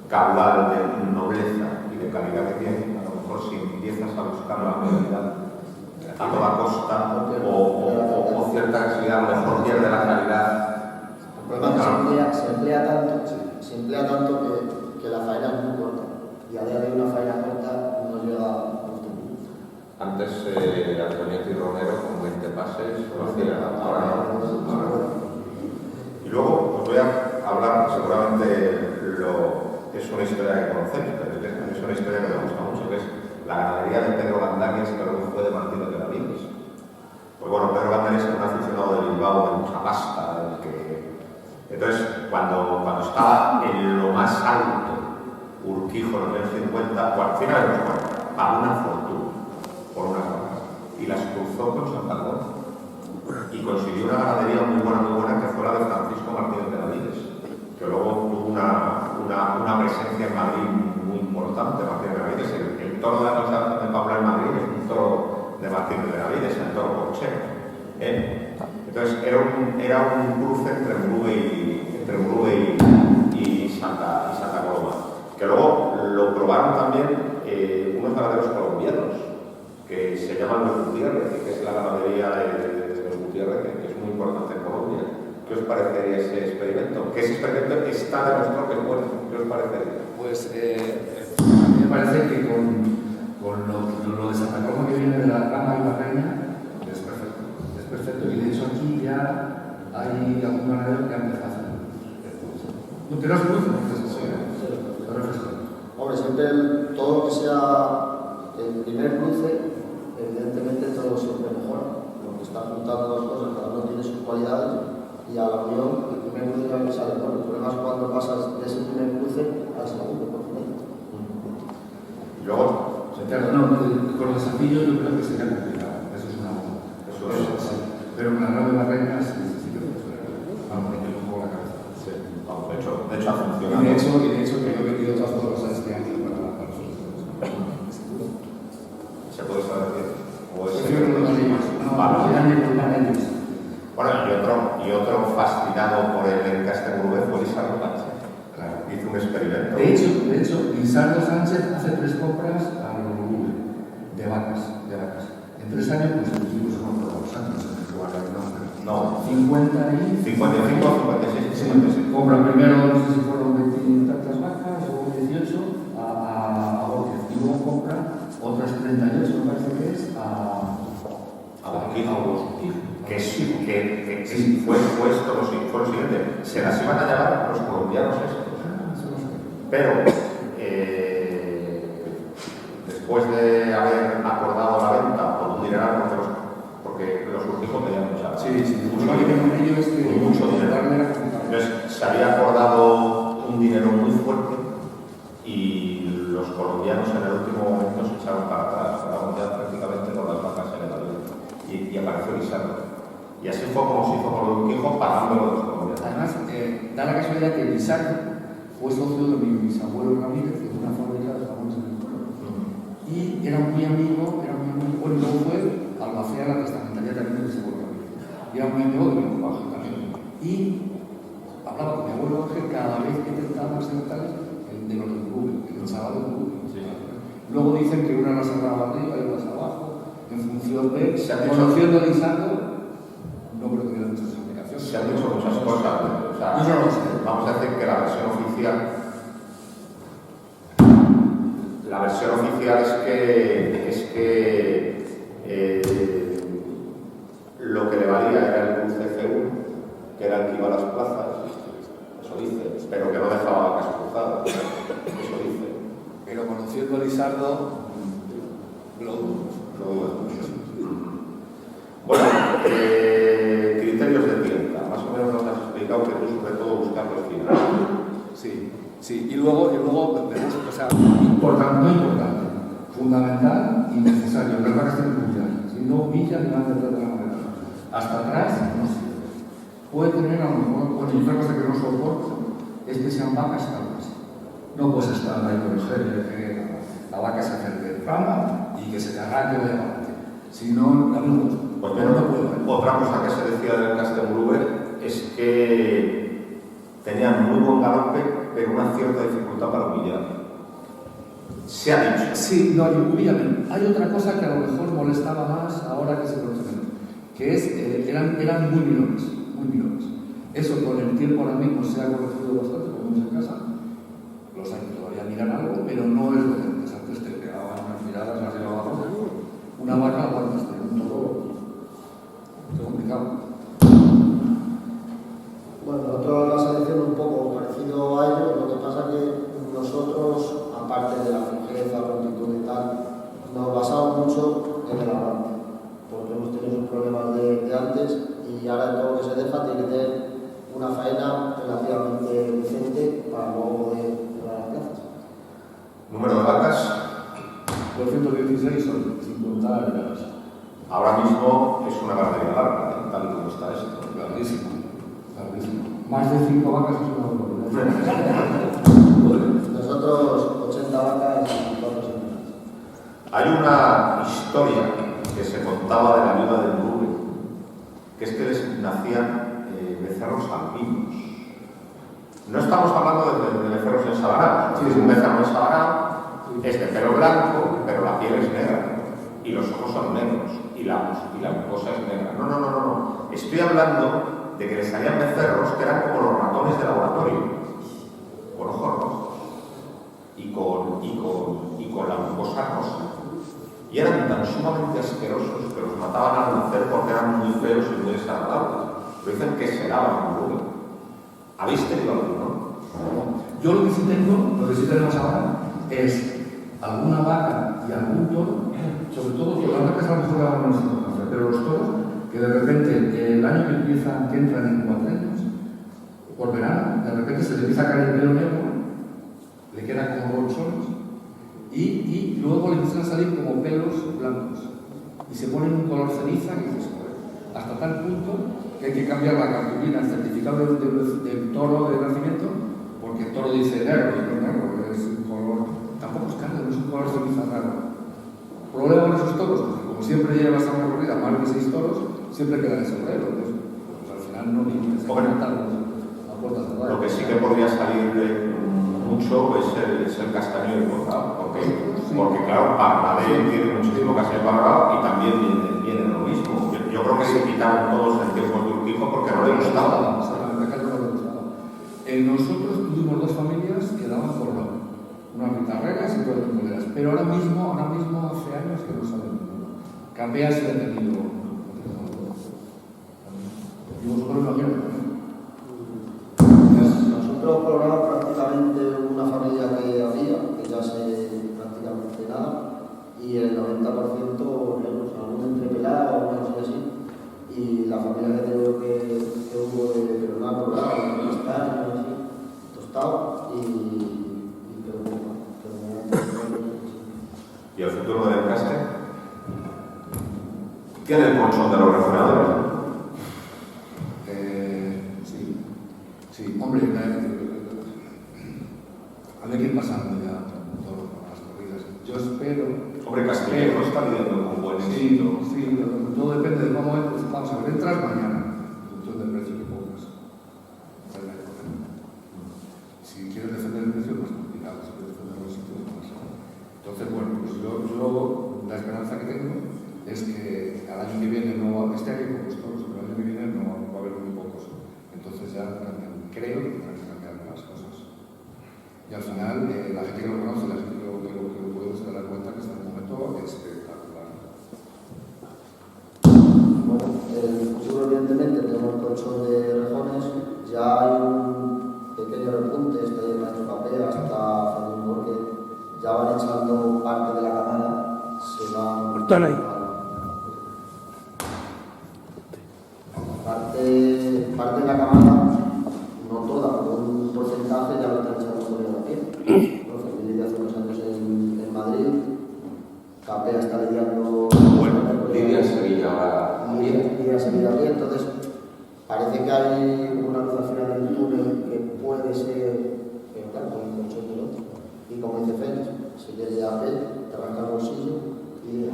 caudal de nobleza y de calidad que tiene, a lo mejor si empiezas a buscar la calidad a toda costa o cierta accesibilidad, a lo mejor pierde la calidad. El problema es que se emplea tanto que la faena es muy corta. Y a día de hoy una faena corta no llega a los tiempos. Antes Antonieto y Romero con 20 pases lo hacían, ahora no. Y luego os voy a hablar, seguramente es una historia que conocéis, pero es una historia que me gusta mucho, que es la ganadería de Pedro Gandaries, que luego fue de Martínez de la Vides. Pues bueno, Pedro Gandaries era un aficionado de Bilbao de mucha pasta, entonces cuando estaba en lo más alto, Urquijo en los años 50, o al final de los 40, pagó una fortuna por unas vacas y las cruzó con Santa Cruz y consiguió una ganadería muy buena que fue la de Francisco Martínez de la Vides. una presencia en Madrid muy importante. Martín de Benavides, el toro de la Noche de Paula en Madrid es un toro de Martín de Benavides, el toro cochero. Entonces era un cruce entre Murube y Santa Coloma, que luego lo probaron también unos ganaderos colombianos que se llaman los Gutiérrez, que es la ganadería de los Gutiérrez, que es muy importante en Colombia. ¿Qué os parecería ese experimento? Que ese experimento está demostrado que es bueno. ¿Qué os parecería? Pues a mí me parece que con lo de Santa Coloma que viene de la Rama y la Reina es perfecto. Es perfecto. Y de hecho aquí ya hay algún ganadero que ha empezado a hacer. No, pero es muy refresco. Hombre, siempre todo lo que sea el primer cruce, evidentemente todo siempre mejora, porque está juntando dos cosas, cada uno tiene sus cualidades y a la unión el primer cruce también sale bueno. El problema es cuando pasas de ese primer cruce al segundo, por ejemplo. Luego, con los desafíos yo creo que sería complicado, eso es una bomba. Pero con la Rama y la Reina sí que funciona. Vamos, me tengo un poco la cabeza. sí, vamos, de hecho ha funcionado. Y de hecho que yo he vendido otras cosas este año para los otros. ¿Se puede saber bien? Prefiero que los niños. Vale. Bueno, y otro fascinado por el encaste Murube fue Lisardo Sánchez. Claro, hizo un experimento. De hecho, Lisardo Sánchez hace 3 compras a los Murube de vacas. En 3 años, pues el equipo se compró los años, No. 50 y... 55, 56, 56. Compra primero, no sé si fueron 20 y tantas vacas o 18 a Borges. Y luego compra otras 38, me parece que es a Urquijo. Que fue esto lo siguiente. Se las iban a llevar los colombianos estos. Pero después de haber acordado la venta por un dineral, porque los Urquijos tenían mucha. Sí. Mucho dinero. Entonces se había acordado un dinero muy fuerte y los colombianos en el último momento se echaron para atrás, estaban ya prácticamente con las vacas en el avión y apareció Lisardo. Y así fue como se hizo con los Urquijos, pagándolo de los colombianos. Además, da la casualidad que Lisardo fue socio de mi bisabuelo Ramírez en una fábrica de jamones en el pueblo. Y era muy amigo, bueno, luego fue albacea la testamentaria también de mi bisabuelo Ramírez. Y era muy amigo de mi papá también. Y hablaba con mi abuelo Ángel cada vez que intentaba ser tal de los del Google, que pensaba del Google. Luego dicen que una las agarraba arriba y otras abajo, en función de, conociendo a Lisardo, no creo que hubiera muchas explicaciones. Se han dicho muchas cosas. O sea, yo no lo sé. Vamos a decir que la versión oficial es que lo que le valía era el cruce C1, que era el que iba a las plazas. Eso dice, pero que no dejaba vacas cruzadas. Eso dice. Pero conociendo a Lisardo, lo dudo. Bueno, criterios de tienda. Más o menos nos has explicado que tú sobre todo buscas los finales. Sí. Y luego vemos, o sea, importante, fundamental y necesario. Las vacas tienen que humillar. Si no humillan, ni van detrás de la moneda. Hasta atrás no sirve. Puede tener a lo mejor, otra cosa que no soporto es que sean vacas calvas. No puedes estar ahí con el jefe, que la vaca se acerque de rama y que se te arranque de adelante. Si no, no puedo. Otra cosa que se decía del encaste Murube es que tenían muy buen galope, pero una cierta dificultad para humillar. Se ha dicho. Sí, no, obviamente. Hay otra cosa que a lo mejor molestaba más ahora que se conoce menos, que es, eran muy mirones. Eso con el tiempo ahora mismo se ha corregido bastante, como vemos en casa. Los años todavía miran algo, pero no es lo que antes te pegaban unas miradas más arriba abajo. Una vaca aguanta hasta un todo complicado. Bueno, nosotros la selección un poco parecido a ellos, lo que pasa que nosotros, aparte de la fijeza, prontitud y tal, nos basamos mucho en el arranque, porque hemos tenido esos problemas de antes y ahora todo lo que se deja tiene que tener una faena relativamente decente para luego poder llevar las plazas. Número de vacas. 216 son, sin contar las. Ahora mismo es una ganadería larga, tal y como está esto. Larguísimo. Más de 5 vacas es una barbaridad. Hay una historia que se contaba de la viuda de Murube, que es que les nacían becerros albinos. No estamos hablando de becerros ensabanados. Si es un becerro ensabanado, es de pelo blanco, pero la piel es negra, y los ojos son negros, y la mucosa es negra. No. Estoy hablando de que les salían becerros que eran como los ratones de laboratorio, con ojos rojos, y con la mucosa rosa. Y eran tan sumamente asquerosos que los mataban al nacer porque eran muy feos y muy desagradables. Pero dicen que se lavan en Google. ¿Habéis tenido alguno? Yo lo que sí tenemos ahora es alguna vaca y algún toro, sobre todo las vacas a lo mejor ahora no les importa, pero los toros, que de repente el año que entran en 4 años, por verano, de repente se le empieza a caer el pelo negro, le quedan como bolsones, y luego le empiezan a salir como pelos blancos, y se ponen un color ceniza, y dices, hasta tal punto que hay que cambiar la cartulina, el certificado del toro de nacimiento, porque el toro dice negro, y no negro, es un color, tampoco es carne, no es un color ceniza raro. El problema con esos toros, porque como siempre llevas a una corrida más de 6 toros, siempre queda en sombrero, pues al final no ni se la puerta cerrada. Lo que sí que podría salir mucho es el castaño del cortado, porque claro, Parnadé tiene muchísimo castaño parado y también viene lo mismo. Yo creo que se quitaron todos en tiempos de Urquijo porque no le gustaba. Nosotros tuvimos 2 familias que daban por lado, unas guitarreras y otras moleras, pero ahora mismo hace años que no saben. Capea se ha tenido. Y vosotros lo vieron. Nosotros programamos prácticamente una familia que había, que ya sé prácticamente nada, y el 90% algún entrepelado o algo así. Y la familia que tengo que hubo de Bernardo Bravo, de Castaño, así, tostado, y creo que ¿Y el futuro del encaste? ¿Tiene el colchón de los refrenadores? Sí, hombre, hay que ir pasando ya todas las corridas. Yo espero. Hombre, Castillejo está viviendo con buen éxito. Sí, todo depende de cómo entres. Vamos a ver, entras mañana, en función del precio que pongas. Si quieres defender el precio, es más complicado. Si quieres defender los sitios, es más. Entonces, bueno, pues yo la esperanza que tengo es que al año que viene este año con los toros, pero el año que viene no va a haber muy pocos. Entonces ya creo que tendrán que cambiar las cosas. Y al final, la gente que lo conoce, la gente que lo puede se dará cuenta que está en un momento espectacular. Bueno, el futuro evidentemente tenemos colchón de rejones, ya hay un pequeño repunte, este maestro Capea hasta Fermín Borque, ya van echando parte de la camada, se van... Están ahí. Parte de la camada, no toda, pero un porcentaje ya lo están echando por el pie. Fermín vive hace unos años en Madrid, Capea está lidiando... Lidia Sevilla ahora. Lidia Sevilla bien, entonces parece que hay una luz al final del túnel que puede ser, pero claro, con el colchón del otro. Y como dice Félix, si quieres a pie, te arranca el bolsillo y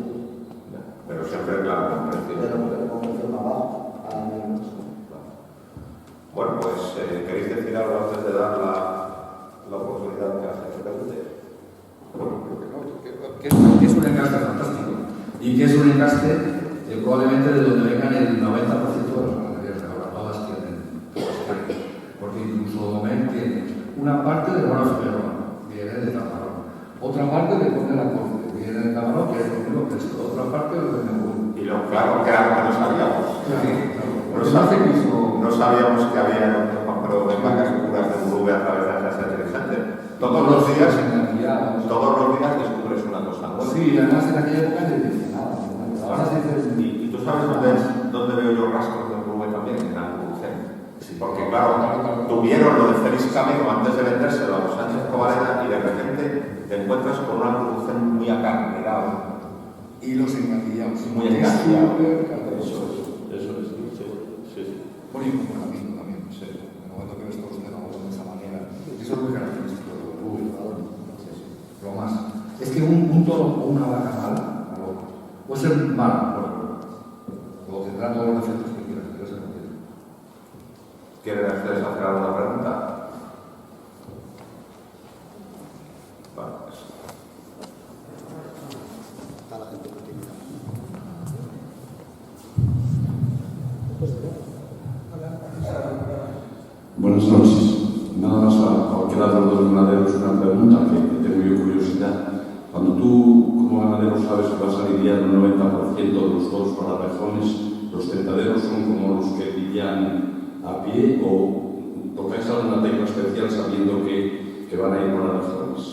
Pero siempre, claro, con precio. pero con precio más bajo. Bueno, pues, ¿queréis decir algo antes de dar la oportunidad que hace que pregunte? Bueno, creo que no, que es un encaste fantástico y que es un encaste probablemente de donde vengan el 90% de las ganaderías de ahora, todas tienen, porque incluso Domen tiene una parte de Mora Figueroa, viene de Tamarón, otra parte de Conde la Corte, viene de Tamarón, que es Conde Pesto, otra parte de Nebul. Y lo claro que era lo que no sabíamos. Claro. No sabíamos que había en vacas puras de Murube a través de la clase inteligente. Todos los días descubres una cosa nueva. Sí, además en aquella época no decía nada. ¿Y tú sabes dónde veo yo rastros de Murube también? En Alcurucén. Sí, porque claro, tuvieron lo de Félix Camino antes de vendérselo a los Sánchez Covareda y de repente te encuentras con un Alcurucén muy acarnerado. Y los engandillados. Muy engandillados. Eso es. Sí. Bueno, y un comportamiento también, no sé. En el momento que ves todos de esa manera. Eso es muy característico de Murube. Lo más. Es que un toro o una vaca mala, puede ser mala, o tendrá todos los defectos que quieras, pero se contiene. ¿Quieren ustedes hacer alguna pregunta? Vale, pues. Está la gente continuidad. Buenas noches. Nada más a cualquiera de los dos ganaderos una pregunta que tengo yo curiosidad. Cuando tú, como ganadero, sabes que vas a lidiar un 90% de los toros para rejones, ¿los tentaderos son como los que pillan a pie o tocáis alguna tecla especial sabiendo que van a ir para rejones?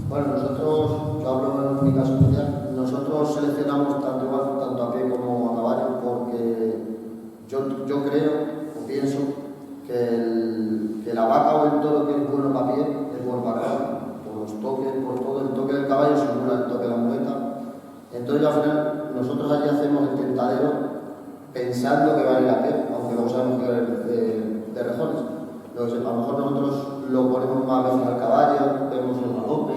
Bueno, nosotros, yo hablo en mi caso especial, nosotros seleccionamos tanto a pie como a caballo porque yo creo o pienso que la vaca o el toro que es bueno para pie es bueno para caballo, por los toques, por todo. El toque del caballo simula el toque de la muleta. Entonces al final nosotros allí hacemos el tentadero pensando que va a ir a pie, aunque luego sabemos que va a ir de rejones. A lo mejor nosotros lo ponemos más veces al caballo, vemos el galope,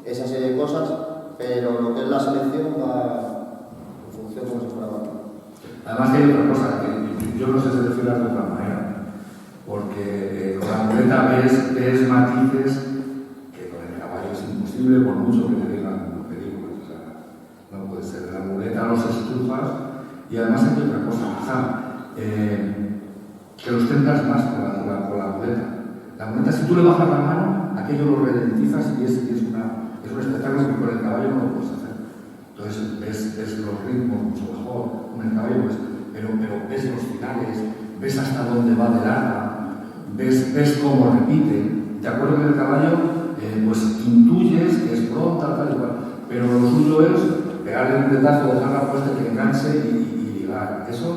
esa serie de cosas, pero lo que es la selección va en función como si fuera vaca. Además hay otra cosa, que yo no sé seleccionar de otra manera, porque con la muleta ves matices que con el caballo es imposible, por mucho que te digan los películas, o sea, no puede ser. En la muleta los estrufas y además hay otra cosa, que los tentas más con la muleta. La muleta, si tú le bajas la mano, aquello lo ralentizas y es un espectáculo que con el caballo no lo puedes hacer. Entonces ves los ritmos mucho mejor con el caballo, pero ves los finales, ves hasta dónde va de larga, ves cómo repite. De acuerdo que el caballo, pues intuyes que es pronta, tal y cual, pero lo suyo es pegarle un muletazo, dejarla puesta, que enganche y llegar. Eso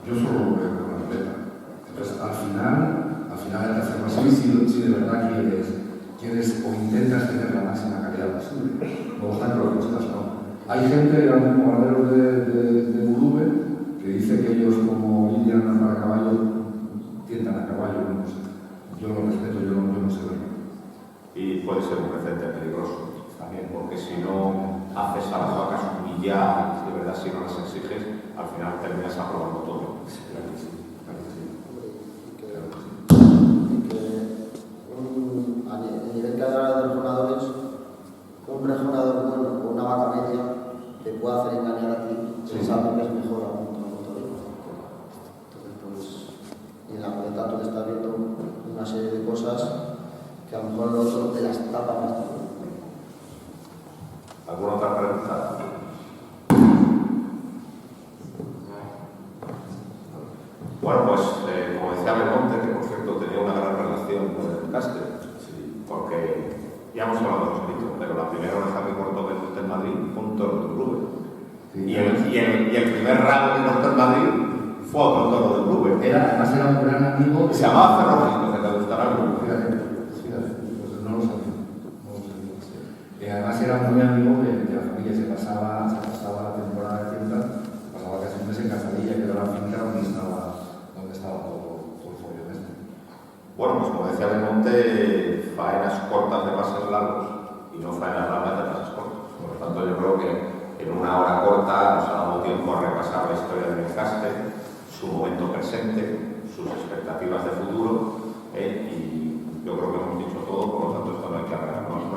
yo solo lo veo con la muleta. Entonces al final hay que hacerlo así si de verdad quieres o intentas tener la máxima calidad posible. Luego están los costas, ¿no? Hay gente, como ganaderos de Urube, que dice que ellos como lidian para caballo, tientan a caballo, no sé. Yo lo respeto, yo no sé verlo. Y puede ser un precedente peligroso también, porque si no haces a las vacas humillar, de verdad si no las exiges, al final terminas aprobando todo. Claro que sí, claro que sí. A nivel que habla de rejonadores, un rejonador bueno con una vaca media te puede hacer engañar a ti pensando que es mejor a un torero. Entonces, pues, y en la muleta tú le estás viendo una serie de cosas que a lo mejor el otro te las tapa más tarde. ¿Alguna otra pregunta? Bueno, pues como decía Belmonte, que por cierto tenía una gran relación con el Castre, porque ya hemos hablado de los mitos, pero la primera oreja que cortó Belmonte en Madrid fue un toro de Urube. Sí, y el primer rabo que cortó en Madrid fue otro toro de Urube. Además era un gran amigo. Se llamaba Ferrojito, que te gustará el Urube. Fíjate, pues no lo sabía. Además era muy amigo de la familia, se pasaba la temporada de fiesta, pasaba casi un mes en Cazadilla, que era la finca donde estaba todo el follón este. Bueno, pues como decía Belmonte, faenas cortas de pases largos y no faenas largas de pases cortos. Por lo tanto, yo creo que en una hora corta nos ha dado tiempo a repasar la historia del encaste, su momento presente, sus expectativas de futuro, y yo creo que hemos dicho todo, por lo tanto esto no hay que arreglarlo.